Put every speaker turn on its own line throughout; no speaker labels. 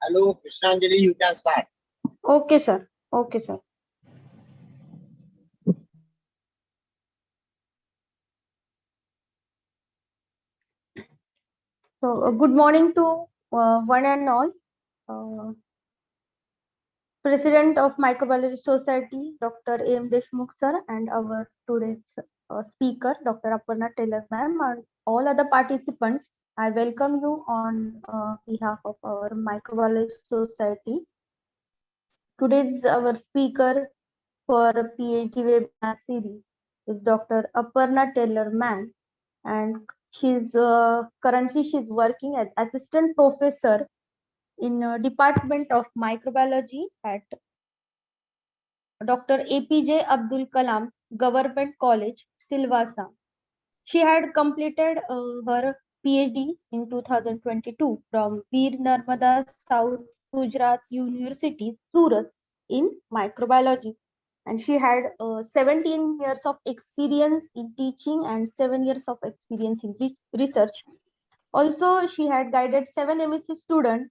Hello, Krishnanjali, you can start.
Okay, sir. Okay, sir. So, good morning to one and all. Uh, President of Microbiology Society, Dr. A.M. Deshmukh sir, and our today's speaker, Dr. Aparna Taylor ma'am, and all other participants. I welcome you on behalf of our Microbiology Society. Today's our speaker for PhD webinar series is Dr. Aparna Taylor ma'am, and she's currently working as assistant professor in Department of Microbiology at Dr. APJ Abdul Kalam Government College, Silvassa. She had completed her PhD in 2022 from Veer Narmada South Gujarat University, Surat, in microbiology. And she had 17 years of experience in teaching and 7 years of experience in research. Also, she had guided 7 MSc students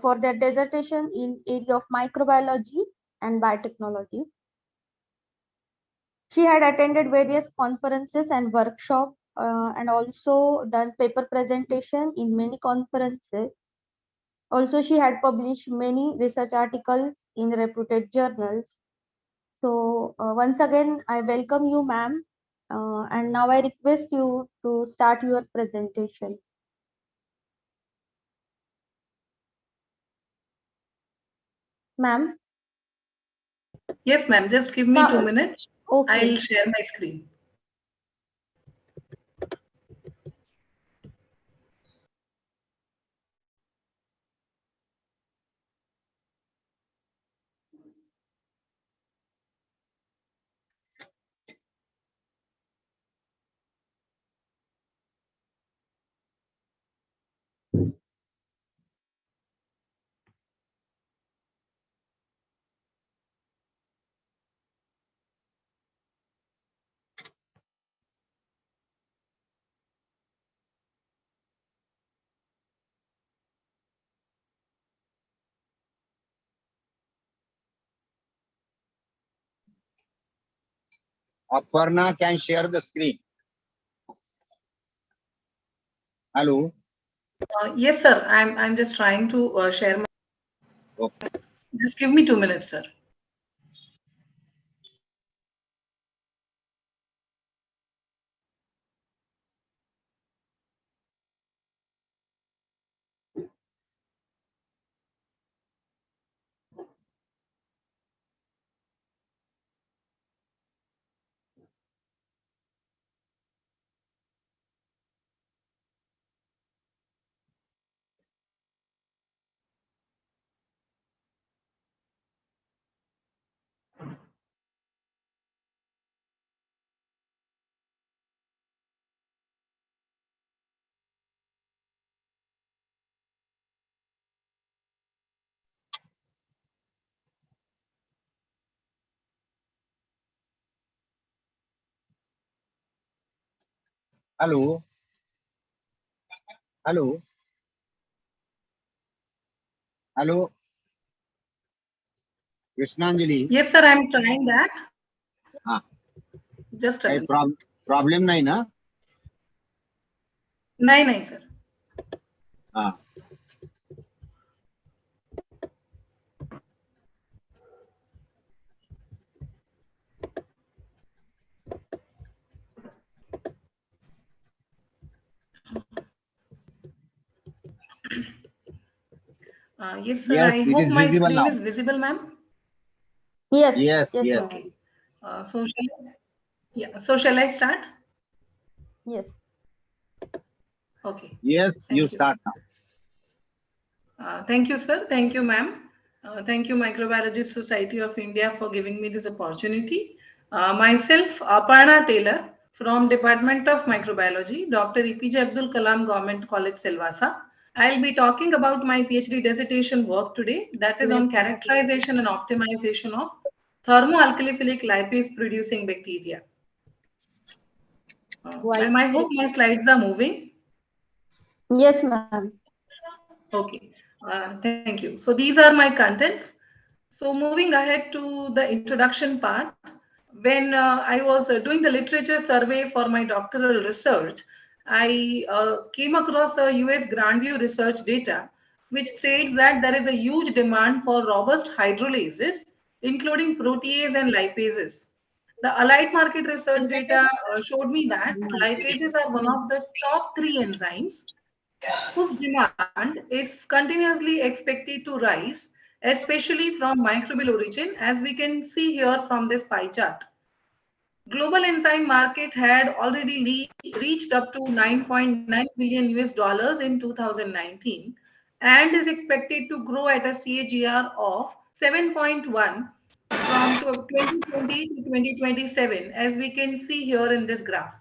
for their dissertation in area of microbiology and biotechnology. She had attended various conferences and workshops and also done paper presentation in many conferences. Also, she had published many research articles in reputed journals. So once again, I welcome you, ma'am. And now I request you to start your presentation. Ma'am?
Yes, ma'am. Just give me 2 minutes.
Okay.
I'll share my screen.
Aparna can share the screen. Hello.
Yes, sir. I'm just trying to share my.
Okay.
Just give me 2 minutes, sir.
Hello. Hello. Hello. Krishnanjali.
Yes, sir. I'm trying that. Just a
काही
minute.
problem नाही ना?
नहीं, sir. Yes, sir.
Yes,
I
it
hope
is
my
visible
screen
now.
is visible, ma'am.
Yes.
Yes.
Okay. So shall I start?
Yes.
Okay.
Yes, you start now.
Thank you, sir. Thank you, ma'am. Thank you, Microbiology Society of India, for giving me this opportunity. Myself, Aparna Taylor, from Department of Microbiology, Dr. APJ Abdul Kalam Government College, Silvassa. I'll be talking about my PhD dissertation work today, that is on characterization and optimization of thermo-alkaliphilic lipase producing bacteria. Ma'am, I hope my slides are moving.
Yes, ma'am.
Okay. Thank you. So these are my contents. So moving ahead to the introduction part, when I was doing the literature survey for my doctoral research, I came across a US Grand View research data, which states that there is a huge demand for robust hydrolases, including protease and lipases. The Allied Market research data showed me that lipases are one of the top three enzymes whose demand is continuously expected to rise, especially from microbial origin, as we can see here from this pie chart. Global enzyme market had already reached up to 9.9 billion US dollars in 2019 and is expected to grow at a CAGR of 7.1 from 2020 to 2027, as we can see here in this graph.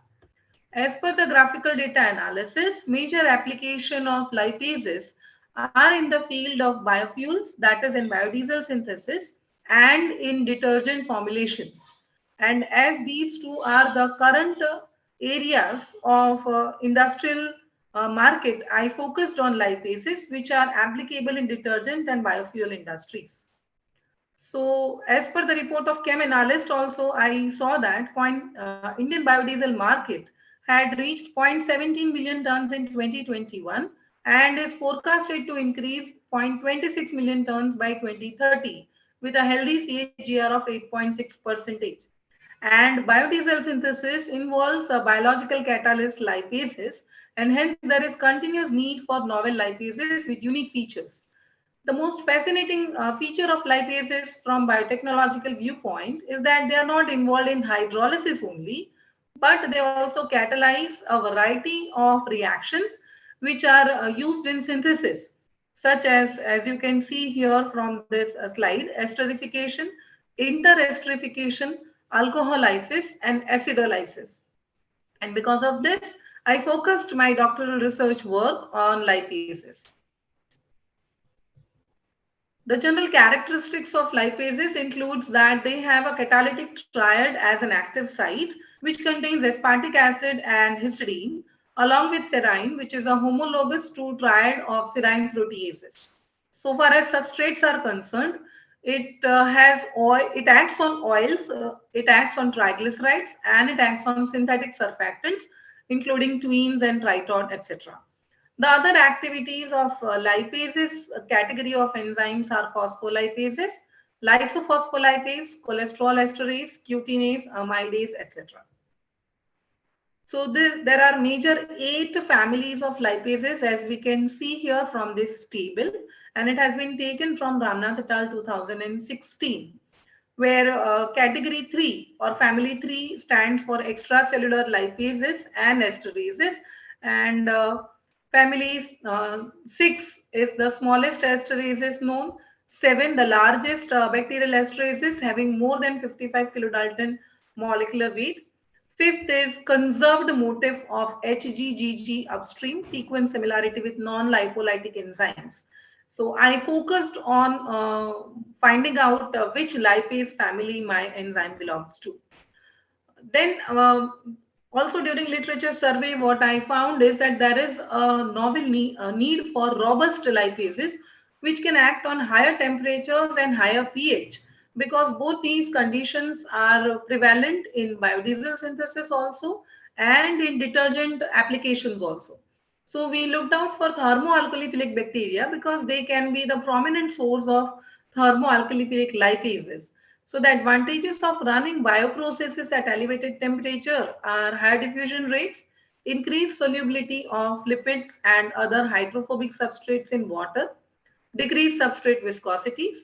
As per the graphical data analysis, major application of lipases are in the field of biofuels, that is in biodiesel synthesis and in detergent formulations. And as these two are the current areas of industrial market, I focused on lipases, which are applicable in detergent and biofuel industries. So as per the report of Chem Analyst also, I saw that Indian biodiesel market had reached 0.17 million tons in 2021 and is forecasted to increase 0.26 million tons by 2030 with a healthy CAGR of 8.6%. And biodiesel synthesis involves a biological catalyst lipases, and hence there is continuous need for novel lipases with unique features. The most fascinating feature of lipases from biotechnological viewpoint is that they are not involved in hydrolysis only, but they also catalyze a variety of reactions which are used in synthesis, such as you can see here from this slide, esterification, interesterification, alcoholysis, and acidolysis. And because of this, I focused my doctoral research work on lipases. The general characteristics of lipases includes that they have a catalytic triad as an active site, which contains aspartic acid and histidine, along with serine, which is a homologous to triad of serine proteases. So far as substrates are concerned, it has oil, it acts on oils, it acts on triglycerides, and it acts on synthetic surfactants, including twins and tritod, etc. The other activities of lipases category of enzymes are phospholipases, lysophospholipase, cholesterol esterase, cutinase, amylase, etc. So there are major 8 families of lipases, as we can see here from this table, and it has been taken from Ramnath et al. 2016, where category 3 or family 3 stands for extracellular lipases and esterases, and families 6 is the smallest esterases known, 7 the largest bacterial esterases having more than 55 kilodalton molecular weight. Fifth is conserved motif of HGGG upstream sequence similarity with non-lipolytic enzymes. So I focused on finding out which lipase family my enzyme belongs to. Then also during literature survey, what I found is that there is a novel need for robust lipases, which can act on higher temperatures and higher pH, because both these conditions are prevalent in biodiesel synthesis also and in detergent applications also. So we looked out for thermo-alkaliphilic bacteria because they can be the prominent source of thermo-alkaliphilic lipases. So the advantages of running bioprocesses at elevated temperature are higher diffusion rates, increased solubility of lipids and other hydrophobic substrates in water, decreased substrate viscosities,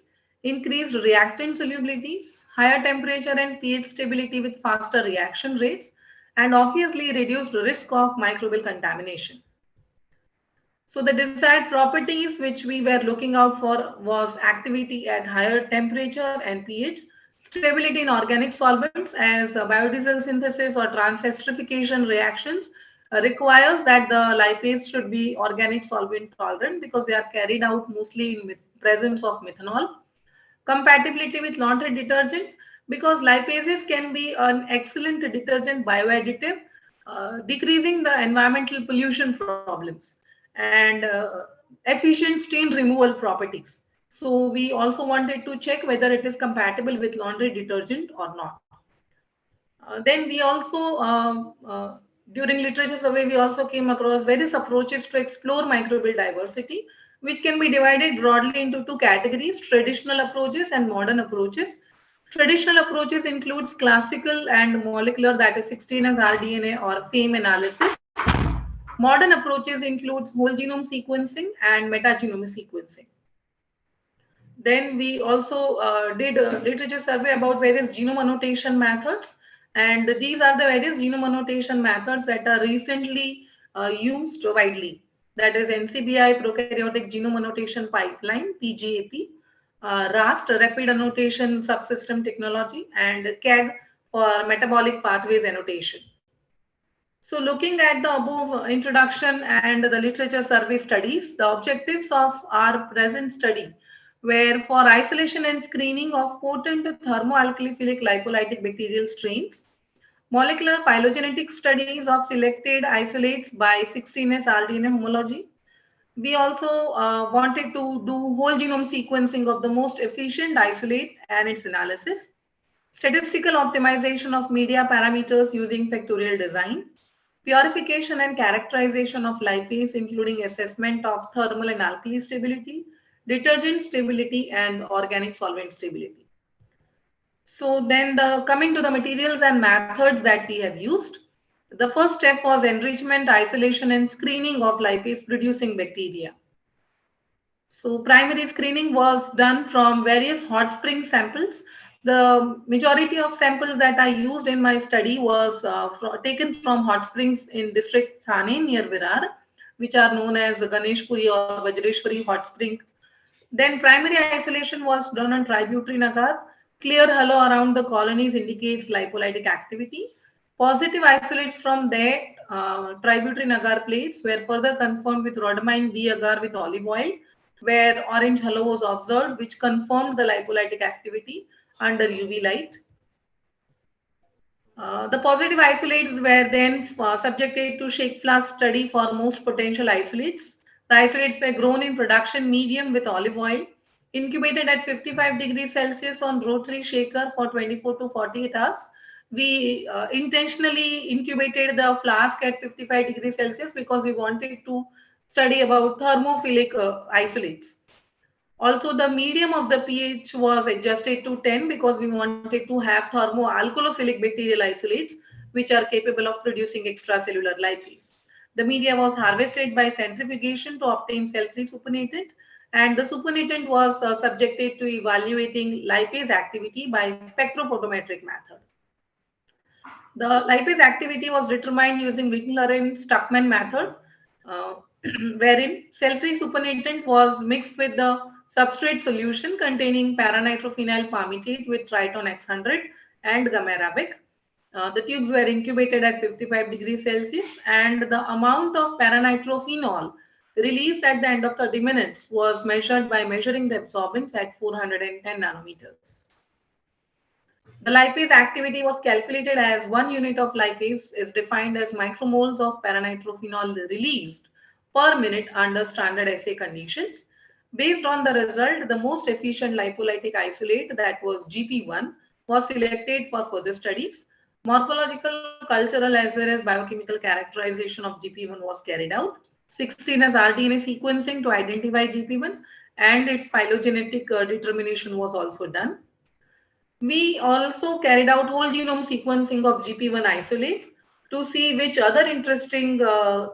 increased reactant solubilities, higher temperature and pH stability with faster reaction rates, and obviously reduced risk of microbial contamination. So the desired properties which we were looking out for was activity at higher temperature and pH, stability in organic solvents, as biodiesel synthesis or transesterification reactions requires that the lipase should be organic solvent tolerant because they are carried out mostly in presence of methanol. Compatibility with laundry detergent, because lipases can be an excellent detergent bioadditive, decreasing the environmental pollution problems. And efficient stain removal properties. So we also wanted to check whether it is compatible with laundry detergent or not. Then we also, during literature survey, we also came across various approaches to explore microbial diversity, which can be divided broadly into two categories: traditional approaches and modern approaches. Traditional approaches includes classical and molecular, that is 16S rDNA or FAME analysis. Modern approaches includes whole genome sequencing and metagenome sequencing. Then we also did a literature survey about various genome annotation methods. And these are the various genome annotation methods that are recently used widely. That is NCBI prokaryotic genome annotation pipeline, PGAP, RAST, rapid annotation subsystem technology, and CAG for metabolic pathways annotation. So looking at the above introduction and the literature survey studies, the objectives of our present study were for isolation and screening of potent thermo-alkaliphilic lipolytic bacterial strains, molecular phylogenetic studies of selected isolates by 16S rDNA homology. We also wanted to do whole genome sequencing of the most efficient isolate and its analysis, statistical optimization of media parameters using factorial design, purification and characterization of lipase, including assessment of thermal and alkali stability, detergent stability, and organic solvent stability. So then coming to the materials and methods that we have used. The first step was enrichment, isolation, and screening of lipase producing bacteria. So primary screening was done from various hot spring samples. The majority of samples that I used in my study was taken from hot springs in district Thane near Virar, which are known as Ganeshpuri or Vajreshwari hot springs. Then primary isolation was done on tributary agar. Clear halo around the colonies indicates lipolytic activity. Positive isolates from that tributary agar plates were further confirmed with rhodamine B agar with olive oil, where orange halo was observed, which confirmed the lipolytic activity under UV light. The positive isolates were then subjected to shake flask study for most potential isolates. The isolates were grown in production medium with olive oil, incubated at 55 degrees Celsius on rotary shaker for 24 to 48 hours. We intentionally incubated the flask at 55 degrees Celsius because we wanted to study about thermophilic isolates. Also, the medium of the pH was adjusted to 10 because we wanted to have thermo-alkaliphilic bacterial isolates, which are capable of producing extracellular lipase. The media was harvested by centrifugation to obtain cell-free supernatant, and the supernatant was subjected to evaluating lipase activity by spectrophotometric method. The lipase activity was determined using Winkler-Stuckman method, uh, wherein cell-free supernatant was mixed with the substrate solution containing paranitrophenyl palmitate with Triton X100 and gamma-arabic. The tubes were incubated at 55 degrees Celsius, and the amount of paranitrophenol released at the end of 30 minutes was measured by measuring the absorbance at 410 nanometers. The lipase activity was calculated as 1 unit of lipase is defined as micromoles of paranitrophenol released per minute under standard assay conditions. Based on the result, the most efficient lipolytic isolate, that was GP1, was selected for further studies. Morphological, cultural, as well as biochemical characterization of GP1 was carried out. 16S rDNA sequencing to identify GP1 and its phylogenetic determination was also done. We also carried out whole genome sequencing of GP1 isolate to see which other interesting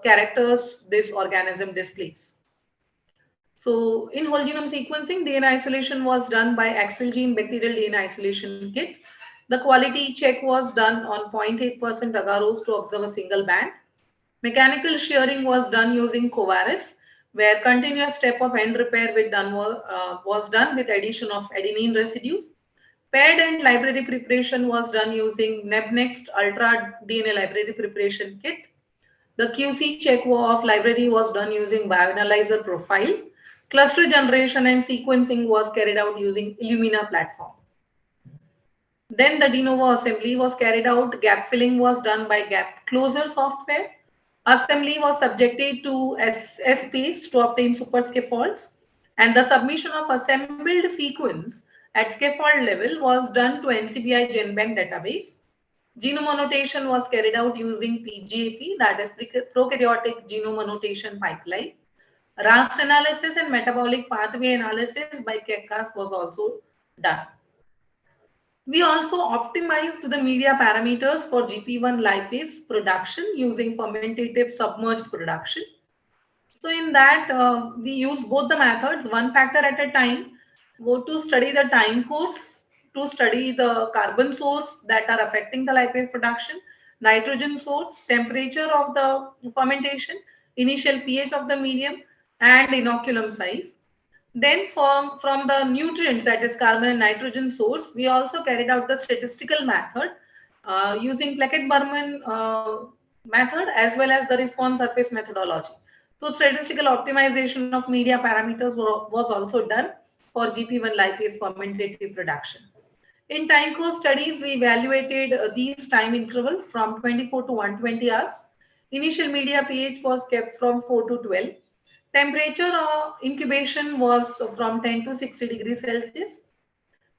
characters this organism displays. So in whole genome sequencing, DNA isolation was done by Axel gene bacterial DNA isolation kit. The quality check was done on 0.8% agarose to observe a single band. Mechanical shearing was done using Covaris, where continuous step of end repair was done with addition of adenine residues. Paired and library preparation was done using NebNext Ultra DNA library preparation kit. The QC check of library was done using bioanalyzer profile. Cluster generation and sequencing was carried out using Illumina platform. Then the de novo assembly was carried out. Gap filling was done by Gap Closer software. Assembly was subjected to S-space to obtain superscaffolds, and the submission of assembled sequence at scaffold level was done to NCBI GenBank database. Genome annotation was carried out using PGAP, that is prokaryotic genome annotation pipeline. Rast analysis and metabolic pathway analysis by KECAS was also done. We also optimized the media parameters for GP1 lipase production using fermentative submerged production. So in that, we used both the methods, one factor at a time, to study the time course, to study the carbon source that are affecting the lipase production, nitrogen source, temperature of the fermentation, initial pH of the medium, and inoculum size. Then from the nutrients, that is carbon and nitrogen source, we also carried out the statistical method using Plackett-Burman method as well as the response surface methodology. So statistical optimization of media parameters was also done for GP1 lipase fermentative production. In time course studies, we evaluated these time intervals from 24 to 120 hours. Initial media pH was kept from 4 to 12. Temperature incubation was from 10 to 60 degrees Celsius.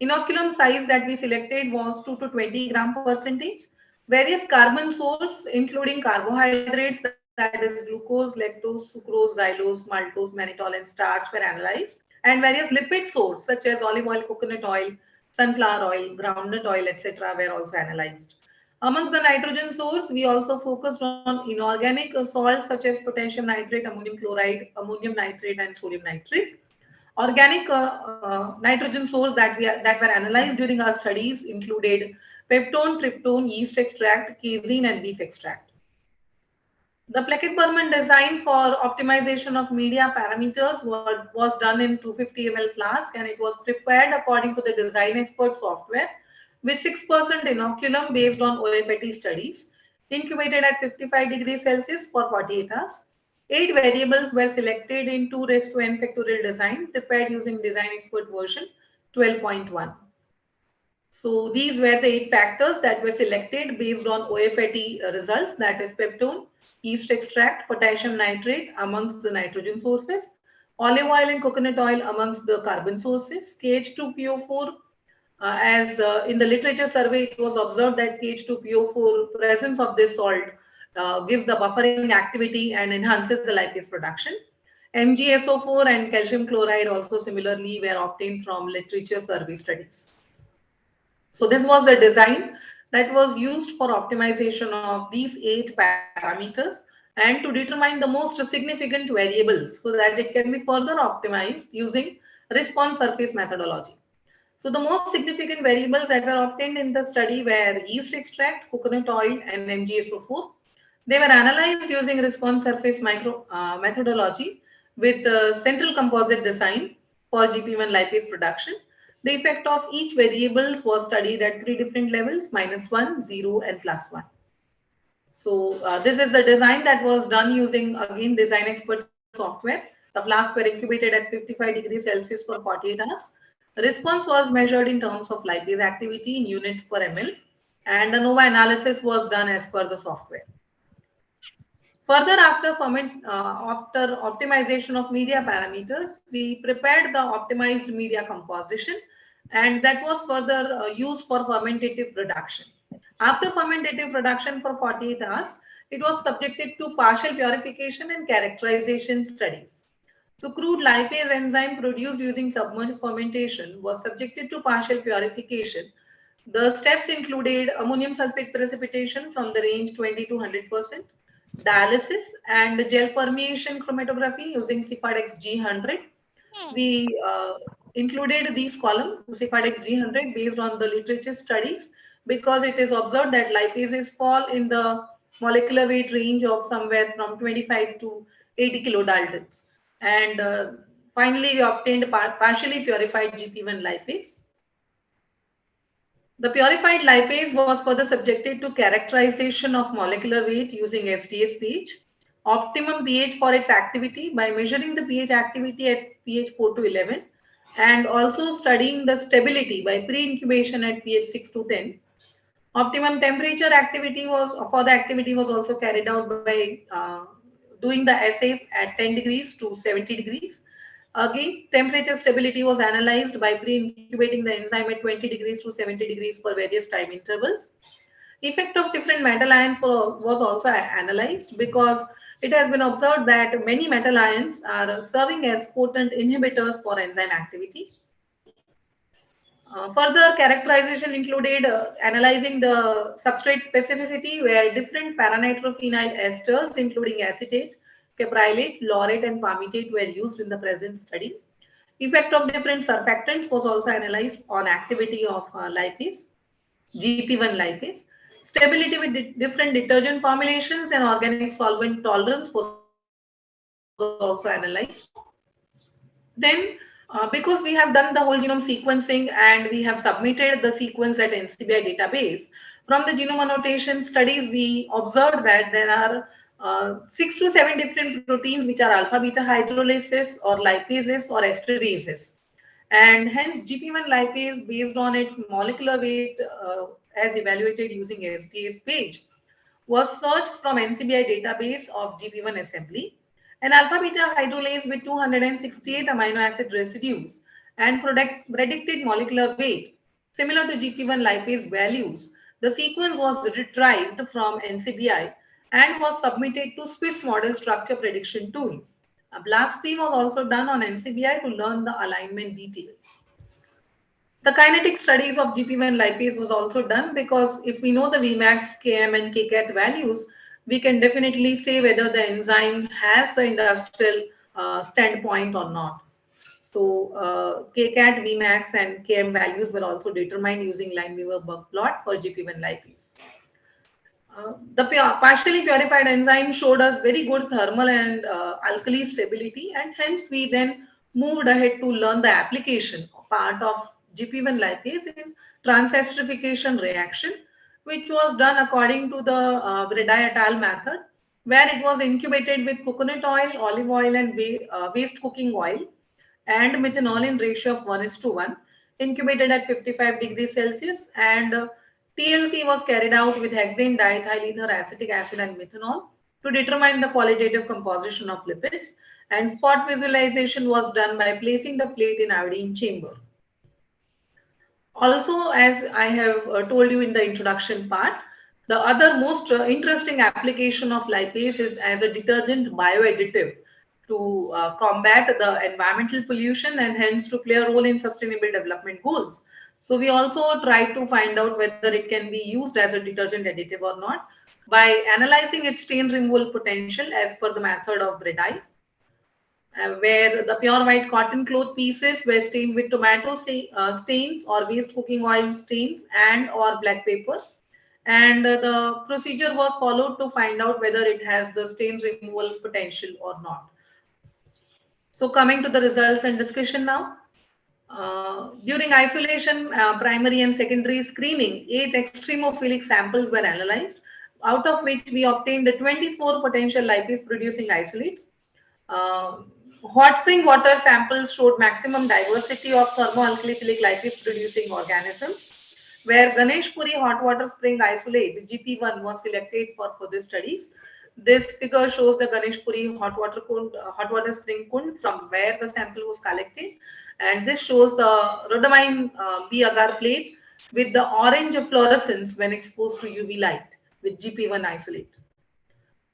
Inoculum size that we selected was 2 to 20 gram percentage. Various carbon source, including carbohydrates, that is glucose, lactose, sucrose, xylose, maltose, mannitol, and starch were analyzed. And various lipid source, such as olive oil, coconut oil, sunflower oil, groundnut oil, etc., were also analyzed. Amongst the nitrogen source, we also focused on inorganic salts such as potassium nitrate, ammonium chloride, ammonium nitrate, and sodium nitrate. Organic nitrogen source that were analyzed during our studies included peptone, tryptone, yeast extract, casein, and beef extract. The Plackett-Burman design for optimization of media parameters was done in 250 ml flask, and it was prepared according to the design expert software with 6% inoculum based on OFAT studies, incubated at 55 degrees Celsius for 48 hours. 8 variables were selected in 2 raised to n factorial design, prepared using design expert version 12.1. So these were the 8 factors that were selected based on OFAT results, that is peptone, yeast extract, potassium nitrate amongst the nitrogen sources, olive oil and coconut oil amongst the carbon sources, KH2PO4. As in the literature survey, it was observed that KH2PO4 presence of this salt gives the buffering activity and enhances the lipase production. MgSO4 and calcium chloride also similarly were obtained from literature survey studies. So this was the design that was used for optimization of these 8 parameters and to determine the most significant variables so that it can be further optimized using response surface methodology. So the most significant variables that were obtained in the study were yeast extract, coconut oil, and MgSO4. They were analyzed using response surface methodology with central composite design for GP1 lipase production. The effect of each variables was studied at 3 different levels, -1, 0, and +1. So this is the design that was done using, again, design expert software. The flasks were incubated at 55 degrees Celsius for 48 hours. The response was measured in terms of lipase activity in units per ml, and the NOVA analysis was done as per the software. Further, after optimization of media parameters, we prepared the optimized media composition, and that was further used for fermentative production. After fermentative production for 48 hours, it was subjected to partial purification and characterization studies. So crude lipase enzyme produced using submerged fermentation was subjected to partial purification. The steps included ammonium sulfate precipitation from the range 20 to 100%, dialysis, and gel permeation chromatography using Cephadx G100. We included these columns, Cephadx G100, based on the literature studies, because it is observed that lipases fall in the molecular weight range of somewhere from 25 to 80 kilodaltons. And finally, we obtained partially purified GP1 lipase. The purified lipase was further subjected to characterization of molecular weight using SDS pH, optimum pH for its activity by measuring the pH activity at pH 4 to 11, and also studying the stability by pre-incubation at pH 6 to 10. Optimum temperature activity was for the activity was also carried out by doing the assay at 10 degrees to 70 degrees. Again, temperature stability was analyzed by pre-incubating the enzyme at 20 degrees to 70 degrees for various time intervals. Effect of different metal ions was also analyzed because it has been observed that many metal ions are serving as potent inhibitors for enzyme activity. Further characterization included analyzing the substrate specificity where different paranitrophenyl esters including acetate, caprylic, laurate and palmitate were used in the present study. Effect of different surfactants was also analyzed on activity of lipase, GP1 lipase. Stability with different detergent formulations and organic solvent tolerance was also analyzed. Then, because we have done the whole genome sequencing and we have submitted the sequence at NCBI database, from the genome annotation studies, we observed that there are 6 to 7 different proteins which are alpha beta hydrolases or lipases or esterases. And hence GP1 lipase based on its molecular weight as evaluated using SDA's page was searched from NCBI database of GP1 assembly. An alpha beta hydrolase with 268 amino acid residues and predicted molecular weight similar to GP1 lipase values. The sequence was retrieved from NCBI and was submitted to Swiss model structure prediction tool. A blast screen was also done on NCBI to learn the alignment details. The kinetic studies of GP1 lipase was also done because if we know the Vmax, Km and Kcat values, we can definitely say whether the enzyme has the industrial standpoint or not. So Kcat, Vmax and Km values were also determined using Lineweaver-Burke plot for GP1 lipase. The partially purified enzyme showed us very good thermal and alkali stability, and hence we then moved ahead to learn the application part of GP1 lipase in transesterification reaction, which was done according to the Vredi et al. Method, where it was incubated with coconut oil, olive oil, and waste cooking oil, and methanol in ratio of 1:1, incubated at 55 degrees Celsius, and TLC was carried out with hexane diethyl ether, acetic acid, and methanol to determine the qualitative composition of lipids, and spot visualization was done by placing the plate in iodine chamber. Also, as I have told you in the introduction part, the other most interesting application of lipase is as a detergent bioadditive to combat the environmental pollution and hence to play a role in sustainable development goals. So we also try to find out whether it can be used as a detergent additive or not by analyzing its stain removal potential as per the method of Vredi, where the pure white cotton cloth pieces were stained with tomato stains or waste cooking oil stains and or black paper. And the procedure was followed to find out whether it has the stain removal potential or not. So coming to the results and discussion now. During isolation, primary and secondary screening, 8 extremophilic samples were analyzed, out of which we obtained 24 potential lipase producing isolates. Hot spring water samples showed maximum diversity of thermo-alkaliphilic lipase producing organisms, where Ganeshpuri hot water spring isolate GP1 was selected for these studies. This figure shows the Ganeshpuri hot water spring kund from where the sample was collected, and this shows the rhodamine B agar plate with the orange fluorescence when exposed to UV light with GP1 isolate.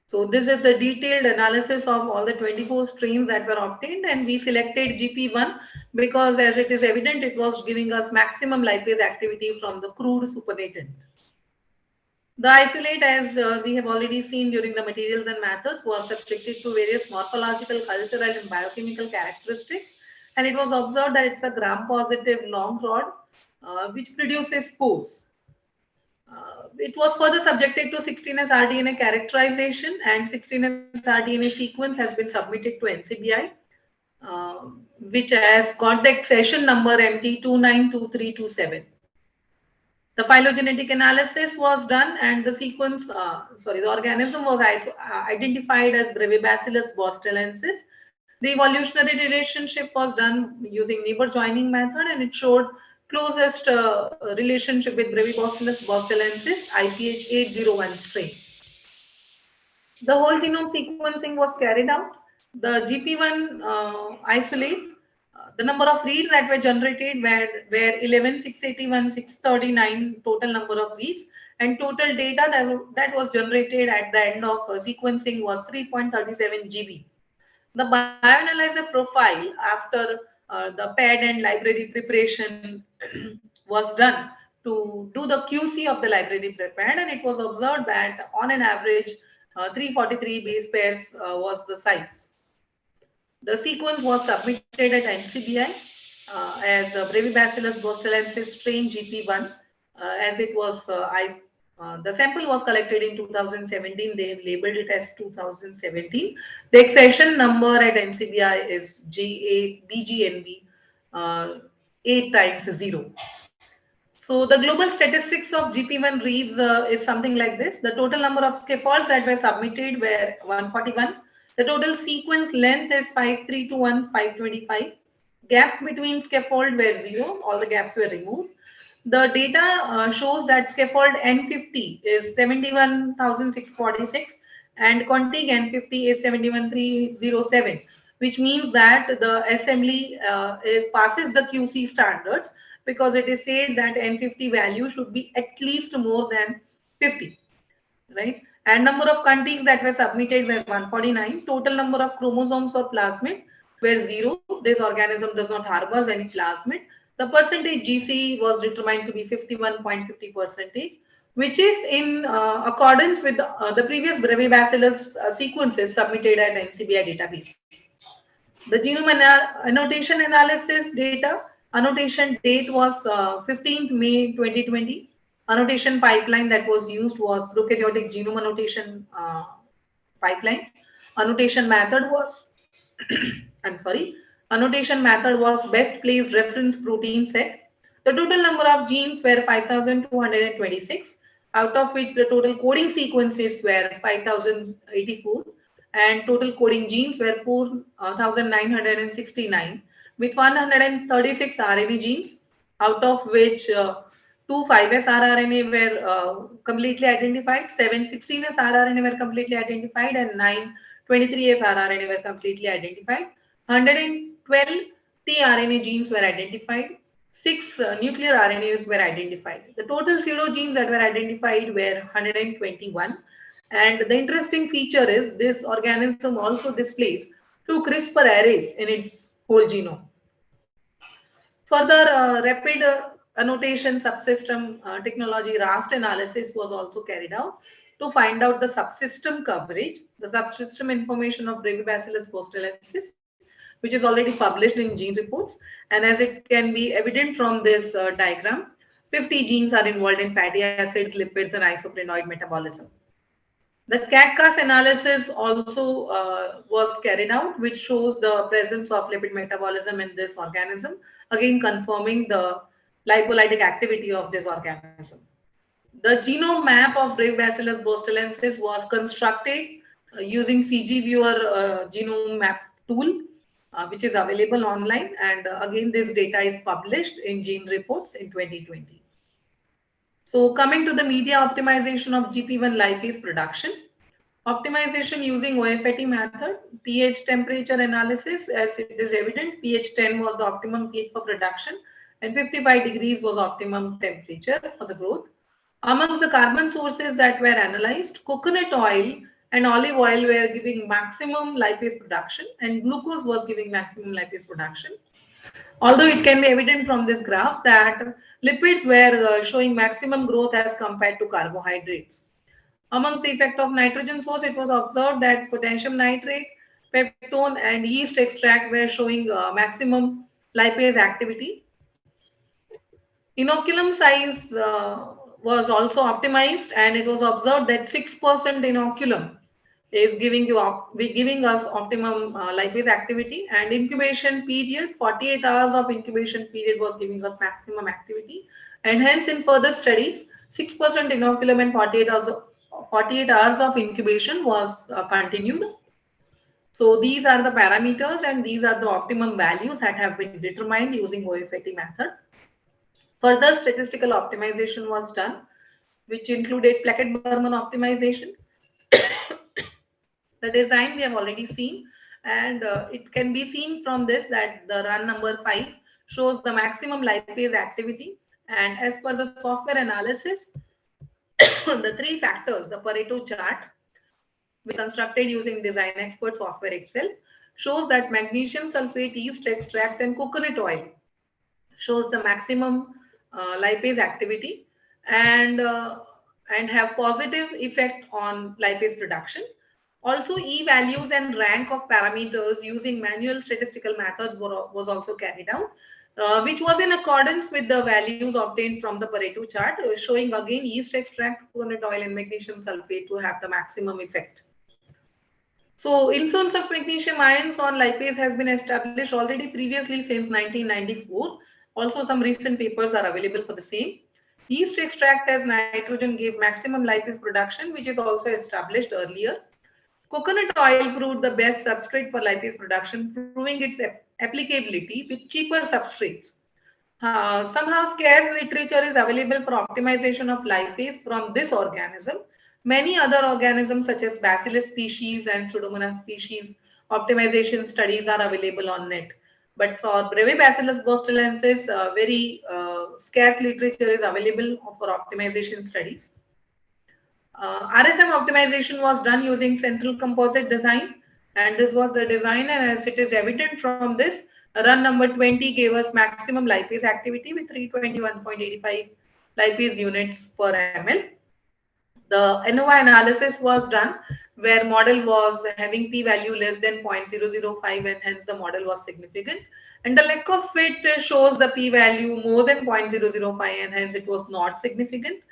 So this is the detailed analysis of all the 24 strains that were obtained, and we selected GP1 because as it is evident, it was giving us maximum lipase activity from the crude supernatant. The isolate, as we have already seen during the materials and methods, was subjected to various morphological, cultural and biochemical characteristics, and it was observed that it's a gram-positive long rod which produces spores. It was further subjected to 16S rDNA characterization, and 16S rDNA sequence has been submitted to NCBI, which has got the accession number MT292327. The phylogenetic analysis was done, and the sequence, the organism was identified as Brevibacillus bostellensis. The evolutionary relationship was done using neighbor joining method, and it showed closest relationship with Brevibacillus burstynensis IPH 801 strain. The whole genome sequencing was carried out. The GP1 isolate, the number of reads that were generated were 11,681,639 total number of reads, and total data that was generated at the end of sequencing was 3.37 GB. The bioanalyzer profile after the pad and library preparation was done to do the QC of the library prepared, and it was observed that on an average 343 base pairs was the size. The sequence was submitted at NCBI as Brevibacillus burstynensis strain GP1, as it was the sample was collected in 2017. They have labeled it as 2017. The accession number at NCBI is GA-BGNB 8 times 0. So the global statistics of GP1 reads is something like this. The total number of scaffolds that were submitted were 141. The total sequence length is 5321,525. Gaps between scaffold were 0. All the gaps were removed. The data shows that scaffold N50 is 71,646 and Contig N50 is 71,307, which means that the assembly passes the QC standards, because it is said that N50 value should be at least more than 50, right? And number of contigs that were submitted were 149. Total number of chromosomes or plasmid were 0. This organism does not harbors any plasmid. The percentage GC was determined to be 51.50%, which is in accordance with the previous Brevibacillus sequences submitted at NCBI database. The genome annotation analysis data, annotation date was 15th May 2020. Annotation pipeline that was used was prokaryotic genome annotation pipeline. Annotation method was, annotation method was best placed reference protein set. The total number of genes were 5,226, out of which the total coding sequences were 5,084 and total coding genes were 4,969 with 136 RNA genes, out of which 2 5S rRNA were completely identified, 7 16S rRNA were completely identified, and 9 23S rRNA were completely identified. 112 tRNA genes were identified. 6 nuclear RNAs were identified. The total pseudogenes that were identified were 121. And the interesting feature is this organism also displays 2 CRISPR arrays in its whole genome. Further, rapid annotation subsystem technology RAST analysis was also carried out to find out the subsystem coverage, the subsystem information of Brevibacillus burstynensis, which is already published in gene reports. And as it can be evident from this diagram, 50 genes are involved in fatty acids, lipids, and isoprenoid metabolism. The CAD-CAS analysis also was carried out, which shows the presence of lipid metabolism in this organism, again confirming the lipolytic activity of this organism. The genome map of Brevibacillus burstynensis was constructed using CG Viewer genome map tool, which is available online. And again, this data is published in Gene Reports in 2020. So coming to the media optimization of GP1 lipase production, optimization using OFAT method, pH temperature analysis, as it is evident, pH 10 was the optimum pH for production and 55 degrees was optimum temperature for the growth. Amongst the carbon sources that were analyzed, coconut oil and olive oil were giving maximum lipase production and glucose was giving maximum lipase production. Although it can be evident from this graph that lipids were showing maximum growth as compared to carbohydrates. Amongst the effect of nitrogen source, it was observed that potassium nitrate, peptone, and yeast extract were showing maximum lipase activity. Inoculum size was also optimized, and it was observed that 6% inoculum is giving us optimum lipase activity, and incubation period, 48 hours of incubation period was giving us maximum activity, and hence in further studies 6% inoculum and 48 hours of incubation was continued. So these are the parameters and these are the optimum values that have been determined using OFAT method. Further statistical optimization was done, which included Plackett-Burman optimization. The design we have already seen, and it can be seen from this that the run number 5 shows the maximum lipase activity. And as per the software analysis, the three factors, the Pareto chart, which constructed using Design Expert software itself, shows that magnesium sulfate yeast extract and coconut oil shows the maximum lipase activity and have positive effect on lipase production. Also, E-values and rank of parameters using manual statistical methods was also carried out, which was in accordance with the values obtained from the Pareto chart, showing again yeast extract, coconut oil and magnesium sulfate to have the maximum effect. So influence of magnesium ions on lipase has been established already previously since 1994. Also, some recent papers are available for the same. Yeast extract as nitrogen gave maximum lipase production, which is also established earlier. Coconut oil proved the best substrate for lipase production, proving its applicability with cheaper substrates. Somehow scarce literature is available for optimization of lipase from this organism. Many other organisms such as Bacillus species and Pseudomonas species optimization studies are available on net. But for Brevibacillus botulinensis, very scarce literature is available for optimization studies. RSM optimization was done using central composite design, and this was the design, and as it is evident from this, run number 20 gave us maximum lipase activity with 321.85 lipase units per ml. The ANOVA analysis was done where model was having p-value less than 0.005 and hence the model was significant. And the lack of fit shows the p-value more than 0.005 and hence it was not significant.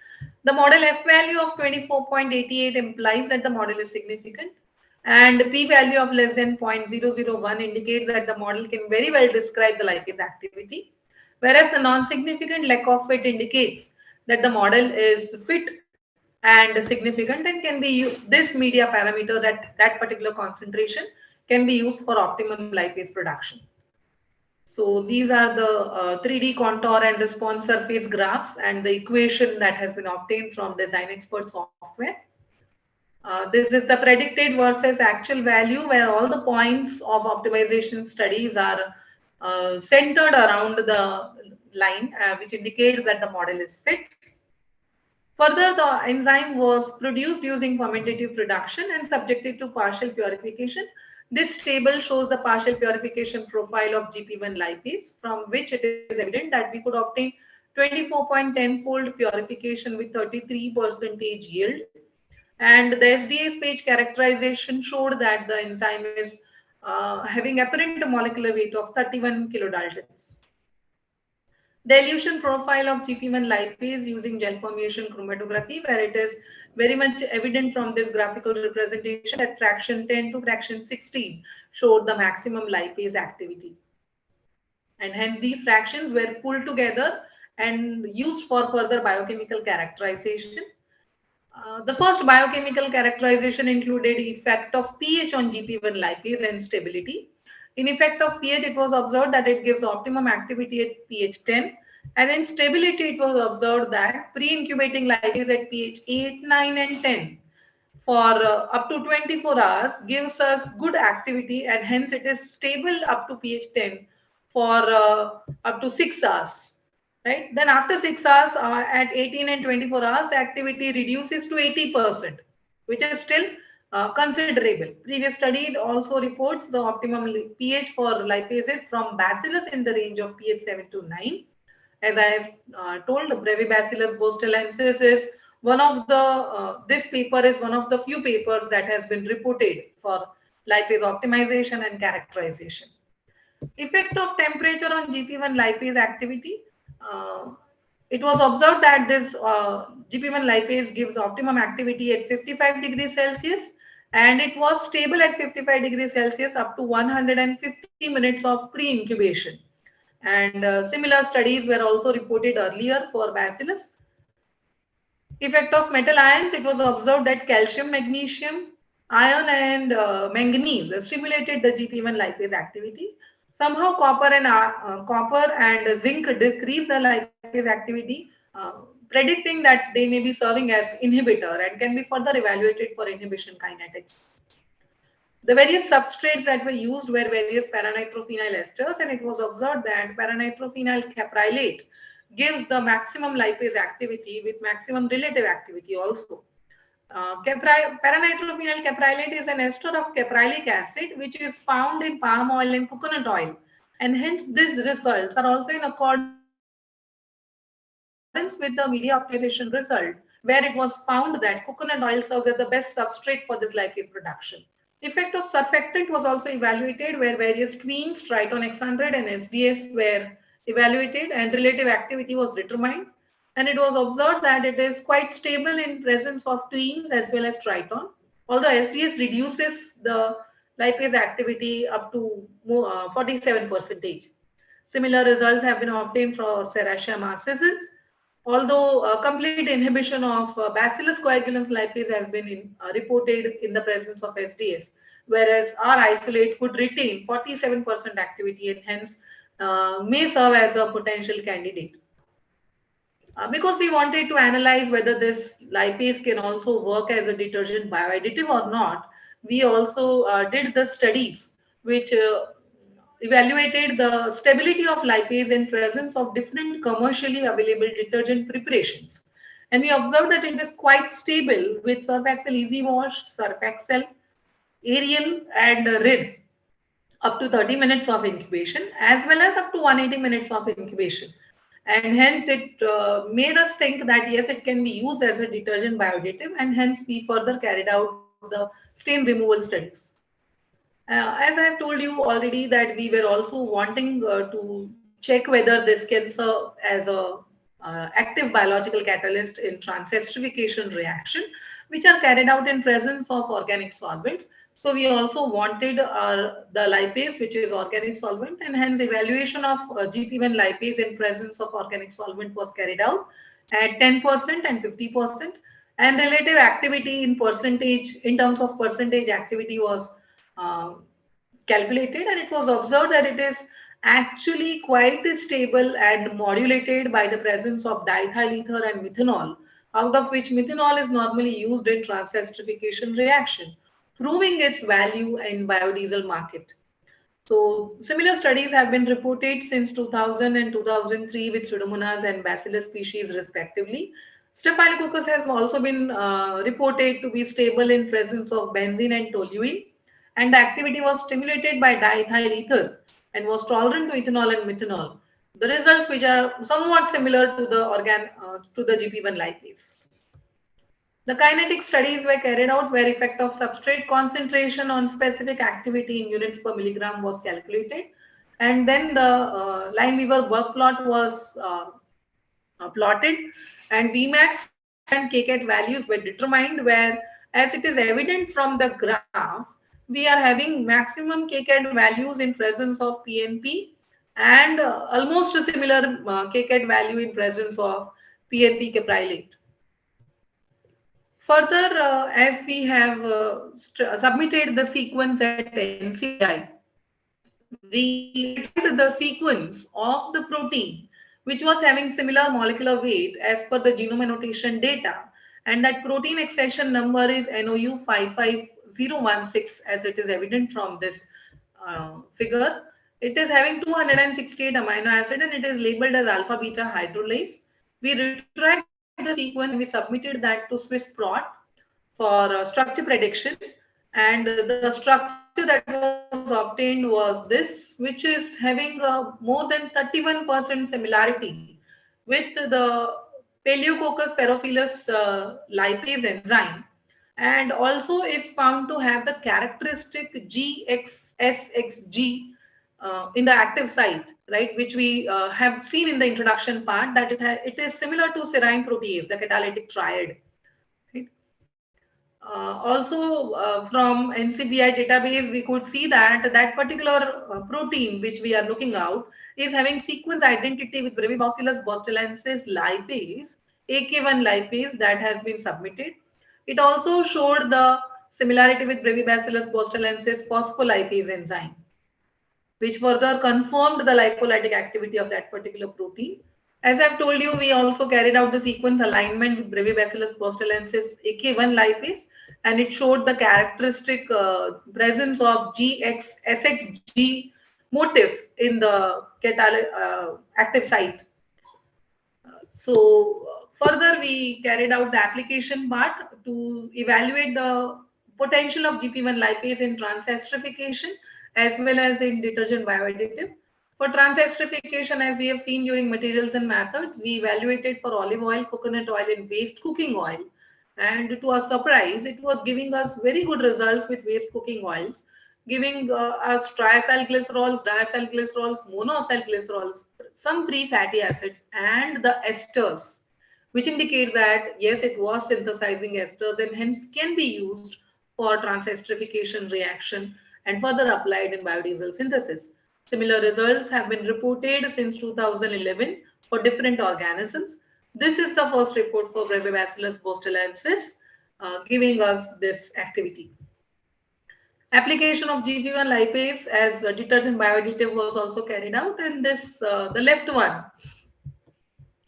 The model f-value of 24.88 implies that the model is significant, and p-value of less than 0.001 indicates that the model can very well describe the lipase activity, whereas the non-significant lack of fit indicates that the model is fit and significant and can be used, this media parameters at that particular concentration can be used for optimum lipase production. So these are the 3D contour and response surface graphs and the equation that has been obtained from Design Expert software. This is the predicted versus actual value where all the points of optimization studies are centered around the line, which indicates that the model is fit. Further, the enzyme was produced using fermentative production and subjected to partial purification. This table shows the partial purification profile of GP1 lipase, from which it is evident that we could obtain 24.10-fold purification with 33% yield. And the SDA's page characterization showed that the enzyme is having apparent molecular weight of 31 kilodaltons. The elution profile of GP1 lipase using gel permeation chromatography, where it is very much evident from this graphical representation that fraction 10 to fraction 16 showed the maximum lipase activity. And hence these fractions were pulled together and used for further biochemical characterization. The first biochemical characterization included effect of pH on GP1 lipase and stability. In effect of pH, it was observed that it gives optimum activity at pH 10, and in stability, it was observed that pre-incubating lipase at pH 8, 9, and 10 for up to 24 hours gives us good activity, and hence it is stable up to pH 10 for up to 6 hours. Right? Then after 6 hours, at 18 and 24 hours, the activity reduces to 80%, which is still considerable. Previous study also reports the optimum pH for lipases from Bacillus in the range of pH 7 to 9. As I have told, Brevibacillus botulinensis is one of the, this paper is one of the few papers that has been reported for lipase optimization and characterization. Effect of temperature on GP1 lipase activity. It was observed that this GP1 lipase gives optimum activity at 55 degrees Celsius, and it was stable at 55 degrees Celsius up to 150 minutes of pre-incubation. And similar studies were also reported earlier for Bacillus. Effect of metal ions, it was observed that calcium, magnesium, iron and manganese stimulated the GP1 lipase activity. Somehow copper and zinc decrease the lipase activity, predicting that they may be serving as inhibitor and can be further evaluated for inhibition kinetics. The various substrates that were used were various paranitrophenyl esters, and it was observed that paranitrophenyl caprylate gives the maximum lipase activity with maximum relative activity also. Paranitrophenyl caprylate is an ester of caprylic acid, which is found in palm oil and coconut oil, and hence these results are also in accordance with the media optimization result, where it was found that coconut oil serves as the best substrate for this lipase production. Effect of surfactant was also evaluated, where various tweens, Triton X100 and SDS were evaluated, and relative activity was determined. And it was observed that it is quite stable in presence of tweens as well as Triton, although SDS reduces the lipase activity up to 47%. Similar results have been obtained for Serratia marcescens, although complete inhibition of Bacillus coagulans lipase has been reported in the presence of SDS, whereas R isolate could retain 47% activity and hence may serve as a potential candidate. Because we wanted to analyze whether this lipase can also work as a detergent bioadditive or not, we also did the studies which evaluated the stability of lipase in presence of different commercially available detergent preparations. And we observed that it is quite stable with Surf Excel Easy Wash, Surf Excel, Ariel, and Rid up to 30 minutes of incubation as well as up to 180 minutes of incubation. And hence it made us think that yes, it can be used as a detergent bioadditive, and hence we further carried out the stain removal studies. As I have told you already that we were also wanting to check whether this can serve as a active biological catalyst in transesterification reaction, which are carried out in presence of organic solvents. So we also wanted the lipase, which is organic solvent, and hence evaluation of GP1 lipase in presence of organic solvent was carried out at 10% and 50%, and relative activity in percentage, in terms of percentage activity was uh, calculated, and it was observed that it is actually quite stable and modulated by the presence of diethyl ether and methanol, out of which methanol is normally used in transesterification reaction, proving its value in biodiesel market. So similar studies have been reported since 2000 and 2003 with Pseudomonas and Bacillus species respectively. Staphylococcus has also been reported to be stable in presence of benzene and toluene, and the activity was stimulated by diethyl ether and was tolerant to ethanol and methanol. The results, which are somewhat similar to the GP1 lipase. The kinetic studies were carried out where effect of substrate concentration on specific activity in units per milligram was calculated, and then the Lineweaver work plot was plotted, and Vmax and Kcat values were determined, where as it is evident from the graph, we are having maximum Kcat values in presence of PNP and almost a similar Kcat value in presence of PNP caprylate. Further, as we have submitted the sequence at NCBI, we retrieved the sequence of the protein which was having similar molecular weight as per the genome annotation data, and that protein accession number is NOU 55016, as it is evident from this figure. It is having 268 amino acid and it is labeled as alpha beta hydrolase. We retrieved the sequence and we submitted that to Swiss prot for structure prediction, and the structure that was obtained was this, which is having more than 31% similarity with the Paleococcus spherophilus lipase enzyme, and also is found to have the characteristic GXSXG in the active site, right, which we have seen in the introduction part, that it is similar to serine protease, the catalytic triad. Right? Also from NCBI database, we could see that that particular protein which we are looking out is having sequence identity with Brevibacillus botulinensis lipase, AK1 lipase, that has been submitted. It also showed the similarity with Brevibacillus botulinensis phospholipase enzyme. which further confirmed the lipolytic activity of that particular protein. As I've told you, we also carried out the sequence alignment with Brevibacillus botulinensis AK1 lipase, and it showed the characteristic presence of SXG motif in the active site. Further, we carried out the application part to evaluate the potential of GP1 lipase in transesterification as well as in detergent bioadditive. For transesterification, as we have seen during materials and methods, we evaluated for olive oil, coconut oil, and waste cooking oil. And to our surprise, it was giving us very good results with waste cooking oils, giving us triacylglycerols, diacylglycerols, monoacylglycerols, some free fatty acids, and the esters, which indicates that yes, it was synthesizing esters and hence can be used for transesterification reaction and further applied in biodiesel synthesis. Similar results have been reported since 2011 for different organisms. This is the first report for Brevibacillus botulinensis giving us this activity. Application of GP1 lipase as a detergent bioadditive was also carried out, and this the left one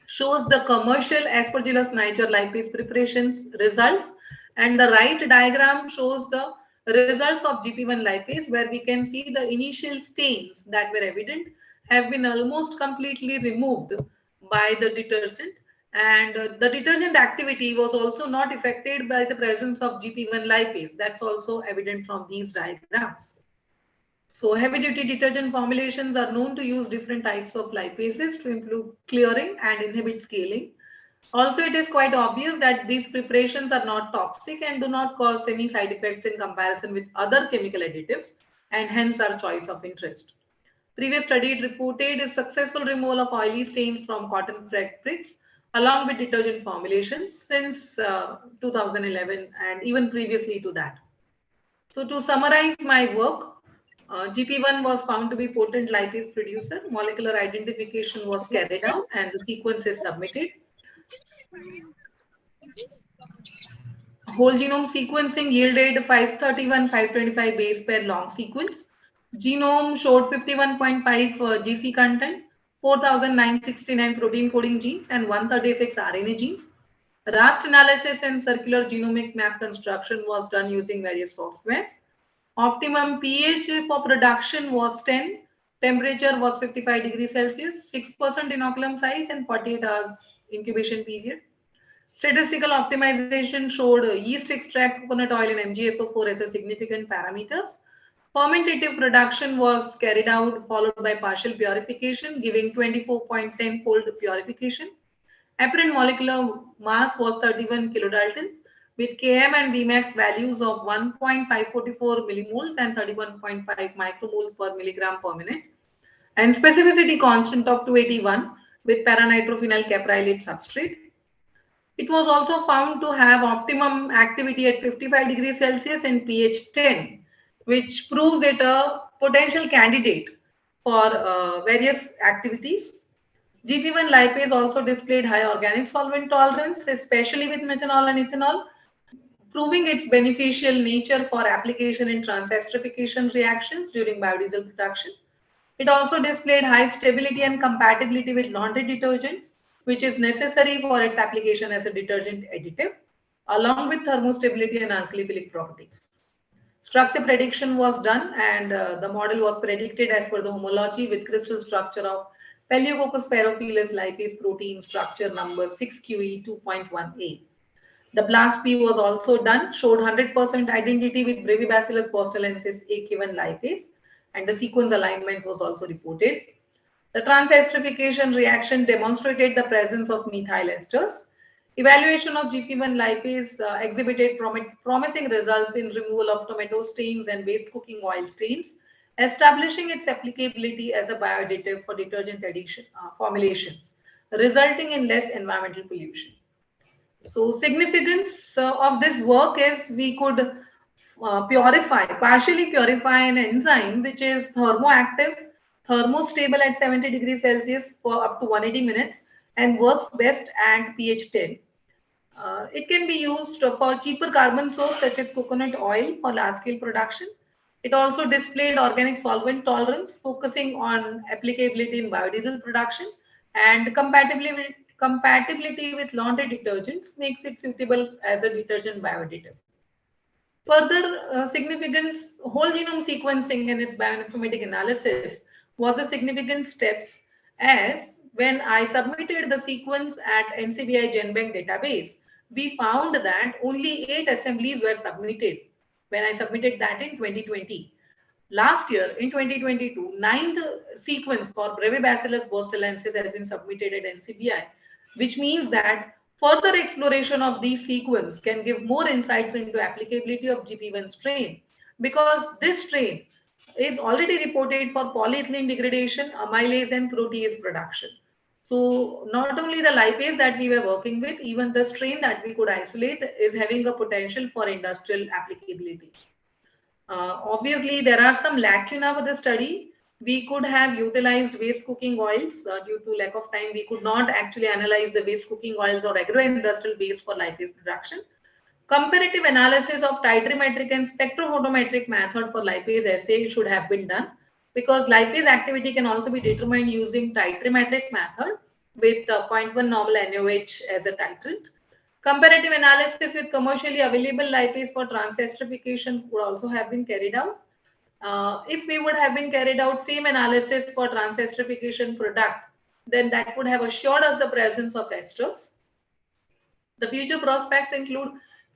shows the commercial Aspergillus niger lipase preparations results, and the right diagram shows the results of GP1 lipase, where we can see the initial stains that were evident have been almost completely removed by the detergent, and the detergent activity was also not affected by the presence of GP1 lipase. That's also evident from these diagrams. So heavy duty detergent formulations are known to use different types of lipases to improve clearing and inhibit scaling. Also, it is quite obvious that these preparations are not toxic and do not cause any side effects in comparison with other chemical additives, and hence our choice of interest. Previous study reported a successful removal of oily stains from cotton fabrics along with detergent formulations since 2011 and even previously to that. So to summarize my work, GP1 was found to be potent lipase producer. Molecular identification was carried out and the sequence is submitted. Whole genome sequencing yielded 531, 525 base pair long sequence. Genome showed 51.5 GC content, 4,969 protein coding genes, and 136 RNA genes. Rust analysis and circular genomic map construction was done using various softwares. Optimum pH for production was 10. Temperature was 55 degrees Celsius, 6% inoculum size, and 48 hours incubation period. Statistical optimization showed yeast extract, coconut oil, and MgSO4 as a significant parameters. Fermentative production was carried out, followed by partial purification, giving 24.10-fold purification. Apparent molecular mass was 31 kilodaltons, with Km and Vmax values of 1.544 millimoles and 31.5 micromoles per milligram per minute, and specificity constant of 281 with paranitrophenyl caprylate substrate. It was also found to have optimum activity at 55 degrees Celsius and pH 10, which proves it a potential candidate for various activities. GP1 lipase also displayed high organic solvent tolerance, especially with methanol and ethanol, proving its beneficial nature for application in transesterification reactions during biodiesel production. It also displayed high stability and compatibility with laundry detergents, which is necessary for its application as a detergent additive, along with thermostability and alkaliphilic properties. Structure prediction was done, and the model was predicted as per the homology with crystal structure of Paleococcus spirophilus lipase protein structure number 6QE2.1a. The BLAST P was also done, showed 100% identity with Brevibacillus botulinensis AK1 lipase, and the sequence alignment was also reported. The transesterification reaction demonstrated the presence of methyl esters. Evaluation of GP1 lipase exhibited promising results in removal of tomato stains and waste cooking oil stains, establishing its applicability as a bioadditive for detergent addition formulations, resulting in less environmental pollution. So significance of this work is we could partially purify an enzyme which is thermoactive, thermostable at 70 degrees Celsius for up to 180 minutes and works best at pH 10. It can be used for cheaper carbon source such as coconut oil for large scale production. It also displayed organic solvent tolerance, focusing on applicability in biodiesel production, and compatibility with laundry detergents makes it suitable as a detergent bioadditive. Further significance, whole genome sequencing and its bioinformatic analysis was a significant steps, as when I submitted the sequence at NCBI GenBank database, we found that only 8 assemblies were submitted when I submitted that in 2020. Last year, in 2022, ninth sequence for Brevibacillus botulinensis has been submitted at NCBI, which means that further exploration of these sequence can give more insights into applicability of GP1 strain, because this strain is already reported for polyethylene degradation, amylase and protease production. So not only the lipase that we were working with, even the strain that we could isolate is having a potential for industrial applicability. Obviously, there are some lacuna with the study. We could have utilized waste cooking oils due to lack of time. We could not actually analyze the waste cooking oils or agro-industrial waste for lipase production. Comparative analysis of titrimetric and spectrophotometric method for lipase assay should have been done, because lipase activity can also be determined using titrimetric method with 0.1 normal NaOH as a titrant. Comparative analysis with commercially available lipase for transesterification would also have been carried out. If we would have been carried out FAME analysis for transesterification product, then that would have assured us the presence of esters. The future prospects include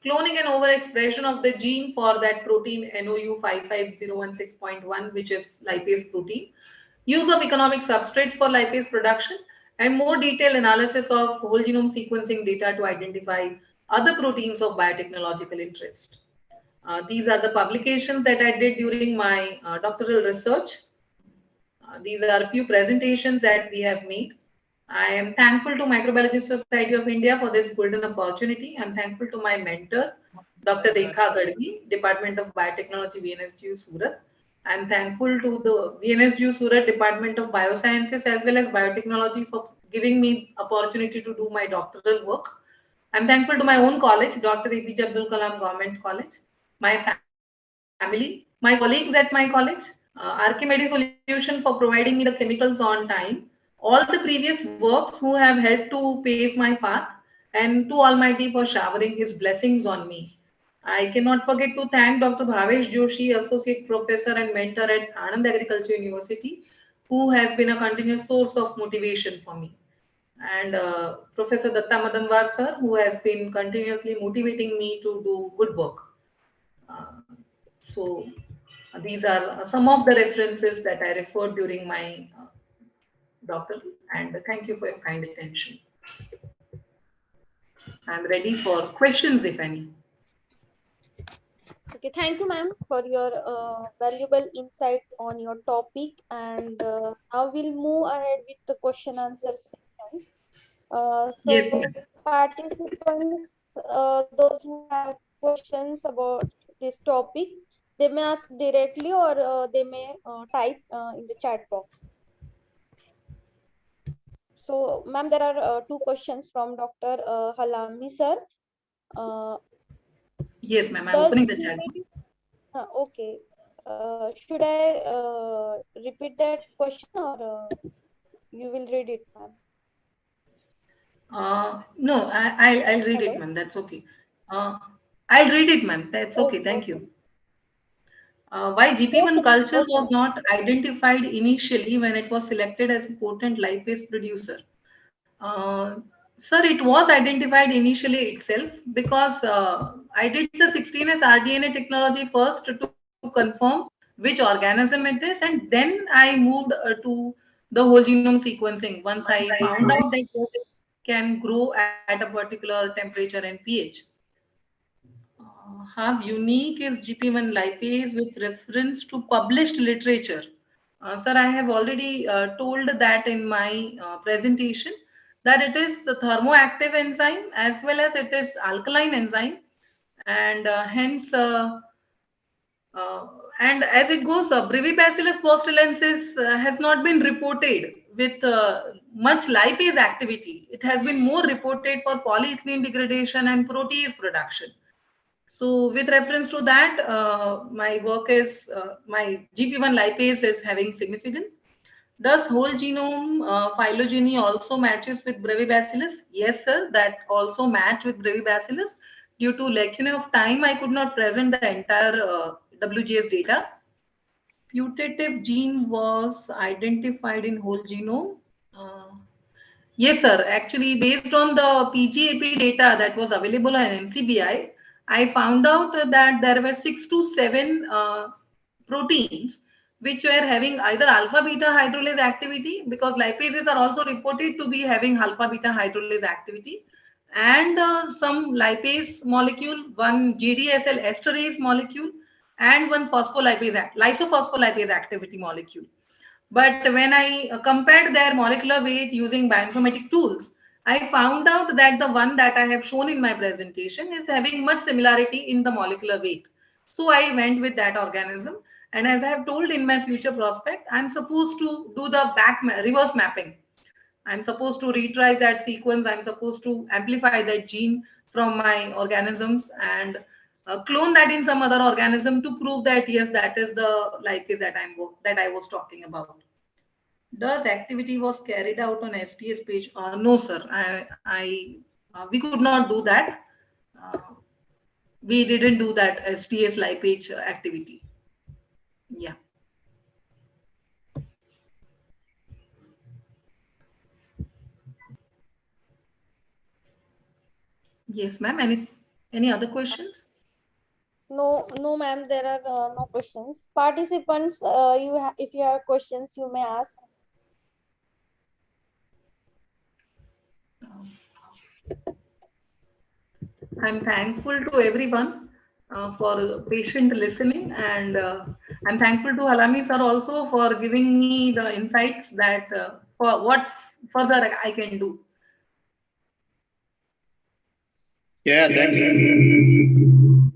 cloning and overexpression of the gene for that protein NOU 55016.1, which is lipase protein, use of economic substrates for lipase production, and more detailed analysis of whole genome sequencing data to identify other proteins of biotechnological interest. These are the publications that I did during my doctoral research. These are a few presentations that we have made. I am thankful to Microbiology Society of India for this golden opportunity. I'm thankful to my mentor, Dr. Rekha Gadgi, Department of Biotechnology, VNSGU Surat. I'm thankful to the VNSGU Surat Department of Biosciences as well as Biotechnology for giving me opportunity to do my doctoral work. I'm thankful to my own college, Dr. APJ Abdul Kalam Government College, my family, my colleagues at my college, Archimedes Solution for providing me the chemicals on time, all the previous works who have helped to pave my path, and to Almighty for showering His blessings on me. I cannot forget to thank Dr. Bhavesh Joshi, Associate Professor and Mentor at Anand Agriculture University, who has been a continuous source of motivation for me. And Professor Datta Madamwar sir, who has been continuously motivating me to do good work. So these are some of the references that I referred during my doctoral, and thank you for your kind attention. I'm ready for questions if any.
Okay, thank you, ma'am, for your valuable insight on your topic. And now we'll move ahead with the question answer sessions.
Yes,
So
ma'am.
participants, those who have questions about this topic, they may ask directly or they may type in the chat box. So, ma'am, there are two questions from Dr. Halami sir.
Yes, ma'am. I'm opening the chat.
Okay. Should I repeat that question or you will read it, ma'am?
No, I'll read it, ma'am. That's okay. I'll read it, ma'am. That's okay. Thank you. Why GP1 culture was not identified initially when it was selected as a potent lipase producer? Sir, it was identified initially itself because I did the 16S rDNA technology first to confirm which organism it is, and then I moved to the whole genome sequencing once I found out that it can grow at a particular temperature and pH. How unique is GP1 lipase with reference to published literature? Sir, I have already told that in my presentation, that it is the thermoactive enzyme as well as it is alkaline enzyme, and hence and as it goes, Brevibacillus botulinensis has not been reported with much lipase activity. It has been more reported for polyethylene degradation and protease production. So with reference to that, my work is, my GP1 lipase is having significance. Does whole genome phylogeny also matches with Brevibacillus? Yes, sir, that also match with Brevibacillus. Due to lacuna of time, I could not present the entire WGS data. Putative gene was identified in whole genome. Yes, sir. Actually, based on the PGAP data that was available on NCBI, I found out that there were 6 to 7 proteins which were having either alpha beta hydrolase activity, because lipases are also reported to be having alpha beta hydrolase activity, and some lipase molecule, one GDSL esterase molecule, and one phospholipase, lysophospholipase activity molecule. But when I compared their molecular weight using bioinformatic tools, I found out that the one that I have shown in my presentation is having much similarity in the molecular weight. So I went with that organism. And as I have told in my future prospect, I'm supposed to do the reverse mapping. I'm supposed to retrieve that sequence. I'm supposed to amplify that gene from my organisms and clone that in some other organism to prove that yes, that is the lipase that I was talking about. Does activity was carried out on STS page? No, sir. We could not do that. Uh, we didn't do that STS lipase activity. Yeah. Yes, ma'am. Any other questions?
No, no, ma'am. There are no questions. Participants, if you have questions, you may ask.
I'm thankful to everyone for patient listening, and I'm thankful to Halami sir also for giving me the insights that for what further I can do.
Yeah, thank you.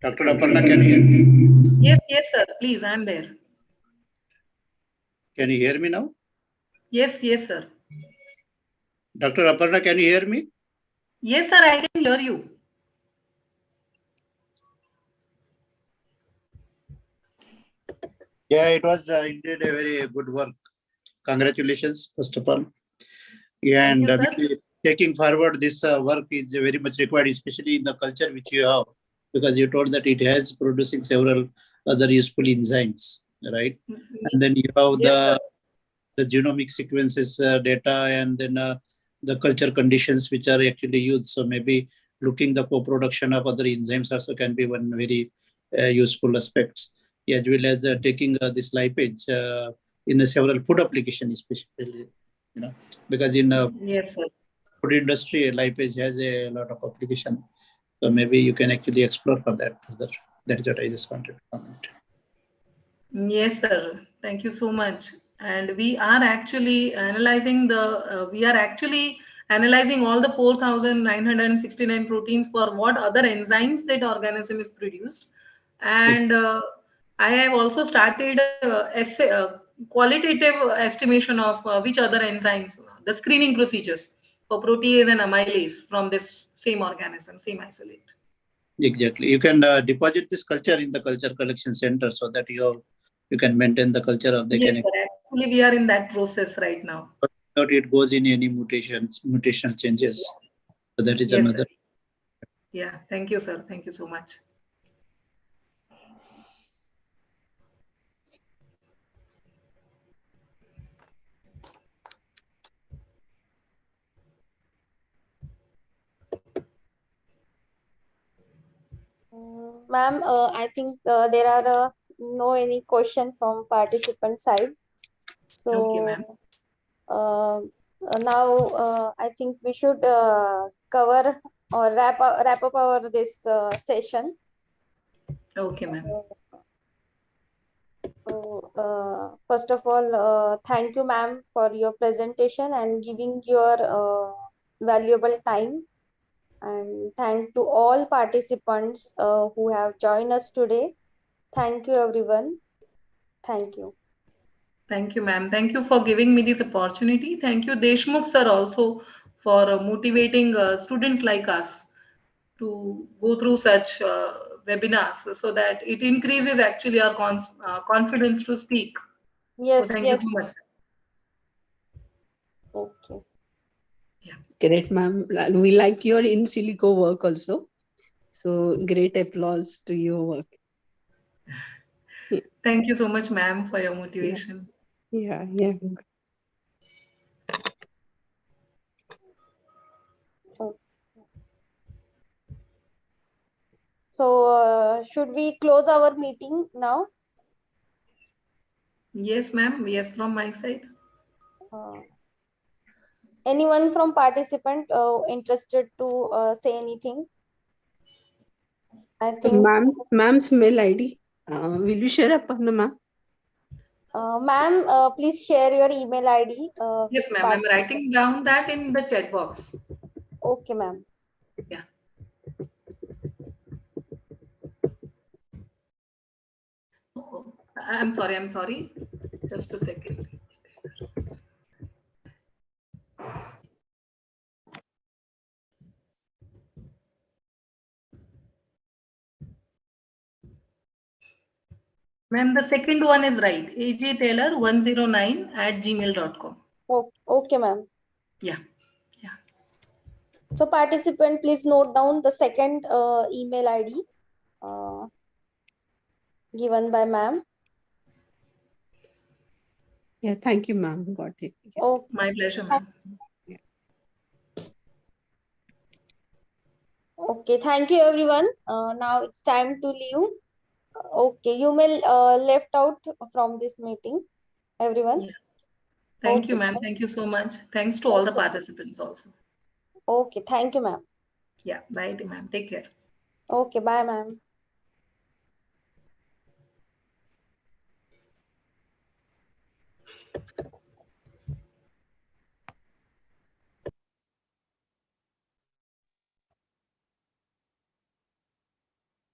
Dr. Aparna, can you hear me?
Yes, yes, sir. Please, I'm there.
Can you hear me now?
Yes, yes, sir.
Dr. Aparna, can you hear me?
Yes, sir, I can hear you.
Yeah, it was indeed a very good work. Congratulations, first of all. Yeah, and taking forward this work is very much required, especially in the culture which you have, because you told that it has producing several other useful enzymes, right? And then you have the genomic sequences data, and then the culture conditions which are actually used. So maybe looking the co-production of other enzymes also can be one very useful aspects, as well as taking this lipase in several food applications, especially, because in
yes, sir.
food industry, lipase has a lot of application. So maybe you can actually explore for that further. That's what I just wanted to comment.
Yes, sir. Thank you so much. And we are actually analyzing all the 4,969 proteins for what other enzymes that organism is produced. And I have also started qualitative estimation of which other enzymes, the screening procedures for protease and amylase from this same organism, same isolate.
Exactly. You can deposit this culture in the culture collection center so that you can maintain the culture of the
Yes, sir. Actually, we are in that process right now.
Not it goes in any mutational changes. So that is another.
Sir. Yeah. Thank you, sir. Thank you so much.
Ma'am, I think there are no any question from participant side. So
okay, ma'am.
Now I think we should cover or wrap up our this session.
Okay, ma'am.
So, first of all, thank you, ma'am, for your presentation and giving your valuable time. And thank to all participants who have joined us today. Thank you, everyone. Thank you.
Thank you, ma'am. Thank you for giving me this opportunity. Thank you, Deshmukh sir, also for motivating students like us to go through such webinars so that it increases actually our confidence to speak. So
Yes,
thank you
yes.
so much.
Okay.
Yeah.
Great, ma'am. We like your in silico work also. So great applause to your work.
Thank you so much, ma'am, for your motivation.
Yeah.
So, should we close our meeting now?
Yes, ma'am. Yes, from my side.
Anyone from participant interested to say anything? I think,
Ma'am's mail ID. Will you share up on the ma'am?
ma'am, please share your email ID.
Yes, ma'am. I'm writing down that in the chat box.
Okay, ma'am.
Yeah. Oh, I'm sorry. Just a second. Ma'am, the second one is right. ajtaylor109@gmail.com.
Okay, ma'am.
Yeah.
So participant, please note down the second email ID given by ma'am.
Yeah, thank you, ma'am. Got it. Yeah.
Okay.
My pleasure, ma'am.
Okay, thank you everyone. Now it's time to leave. Okay, you may left out from this meeting, everyone.
Yeah. Thank
Okay.
you, ma'am. Thank you so much. Thanks to all the participants also.
Okay, thank you, ma'am.
Yeah. Bye, ma'am. Take care.
Okay, bye, ma'am.